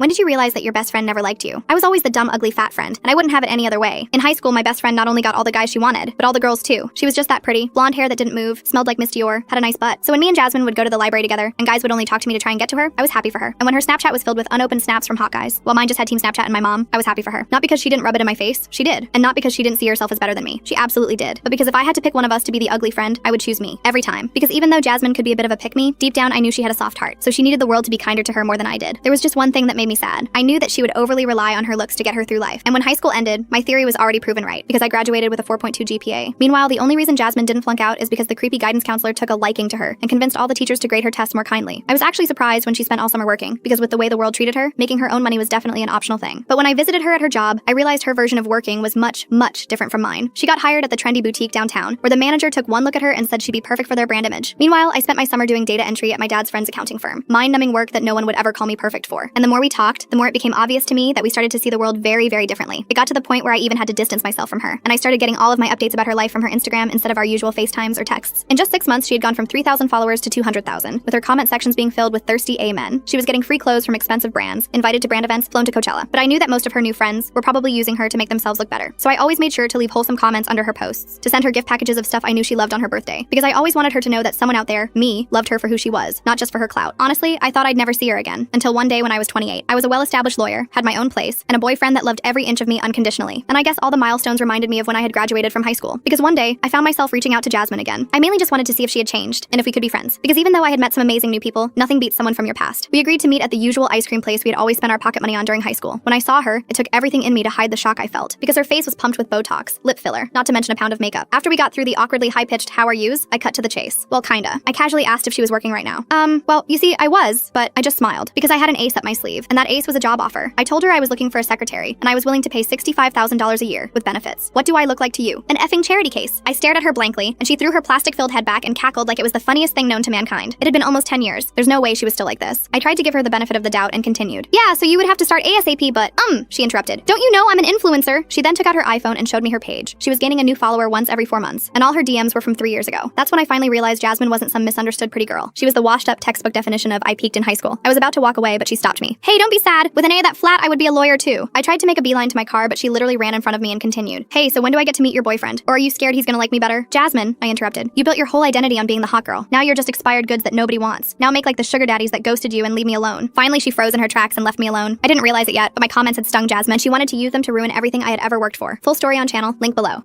When did you realize that your best friend never liked you? I was always the dumb, ugly, fat friend, and I wouldn't have it any other way. In high school, my best friend not only got all the guys she wanted, but all the girls too. She was just that pretty, blonde hair that didn't move, smelled like Miss Dior, had a nice butt. So when me and Jasmine would go to the library together, and guys would only talk to me to try and get to her, I was happy for her. And when her Snapchat was filled with unopened snaps from hot guys, while mine just had Team Snapchat and my mom, I was happy for her. Not because she didn't rub it in my face, she did. And not because she didn't see herself as better than me. She absolutely did. But because if I had to pick one of us to be the ugly friend, I would choose me. Every time. Because even though Jasmine could be a bit of a pick-me, deep down I knew she had a soft heart. So she needed the world to be kinder to her more than I did. There was just one thing that made me sad. I knew that she would overly rely on her looks to get her through life. And when high school ended, my theory was already proven right, because I graduated with a 4.2 GPA. Meanwhile, the only reason Jasmine didn't flunk out is because the creepy guidance counselor took a liking to her and convinced all the teachers to grade her tests more kindly. I was actually surprised when she spent all summer working, because with the way the world treated her, making her own money was definitely an optional thing. But when I visited her at her job, I realized her version of working was much, much different from mine. She got hired at the trendy boutique downtown, where the manager took one look at her and said she'd be perfect for their brand image. Meanwhile, I spent my summer doing data entry at my dad's friend's accounting firm. Mind-numbing work that no one would ever call me perfect for. And the more we talked, the more it became obvious to me that we started to see the world very, very differently. It got to the point where I even had to distance myself from her, and I started getting all of my updates about her life from her Instagram instead of our usual FaceTimes or texts. In just 6 months, she had gone from 3,000 followers to 200,000, with her comment sections being filled with thirsty amen. She was getting free clothes from expensive brands, invited to brand events, flown to Coachella. But I knew that most of her new friends were probably using her to make themselves look better. So I always made sure to leave wholesome comments under her posts, to send her gift packages of stuff I knew she loved on her birthday, because I always wanted her to know that someone out there, me, loved her for who she was, not just for her clout. Honestly, I thought I'd never see her again, until one day when I was 28. I was a well-established lawyer, had my own place, and a boyfriend that loved every inch of me unconditionally. And I guess all the milestones reminded me of when I had graduated from high school, because one day, I found myself reaching out to Jasmine again. I mainly just wanted to see if she had changed, and if we could be friends. Because even though I had met some amazing new people, nothing beats someone from your past. We agreed to meet at the usual ice cream place we had always spent our pocket money on during high school. When I saw her, it took everything in me to hide the shock I felt, because her face was pumped with Botox, lip filler, not to mention a pound of makeup. After we got through the awkwardly high-pitched "how are yous," I cut to the chase. Well, kinda. I casually asked if she was working right now. Well, you see, I was, but I just smiled, because I had an ace up my sleeve, and that ace was a job offer. I told her I was looking for a secretary, and I was willing to pay $65,000 a year with benefits. What do I look like to you? An effing charity case. I stared at her blankly, and she threw her plastic-filled head back and cackled like it was the funniest thing known to mankind. It had been almost 10 years. There's no way she was still like this. I tried to give her the benefit of the doubt and continued. Yeah, so you would have to start ASAP, but, she interrupted. Don't you know I'm an influencer? She then took out her iPhone and showed me her page. She was gaining a new follower once every 4 months, and all her DMs were from 3 years ago. That's when I finally realized Jasmine wasn't some misunderstood pretty girl. She was the washed-up textbook definition of I peaked in high school. I was about to walk away, but she stopped me. Hey, don't be sad. With an A that flat, I would be a lawyer too. I tried to make a beeline to my car, but she literally ran in front of me and continued. Hey, so when do I get to meet your boyfriend? Or are you scared he's gonna like me better? Jasmine, I interrupted. You built your whole identity on being the hot girl. Now you're just expired goods that nobody wants. Now make like the sugar daddies that ghosted you and leave me alone. Finally, she froze in her tracks and left me alone. I didn't realize it yet, but my comments had stung Jasmine. She wanted to use them to ruin everything I had ever worked for. Full story on channel, link below.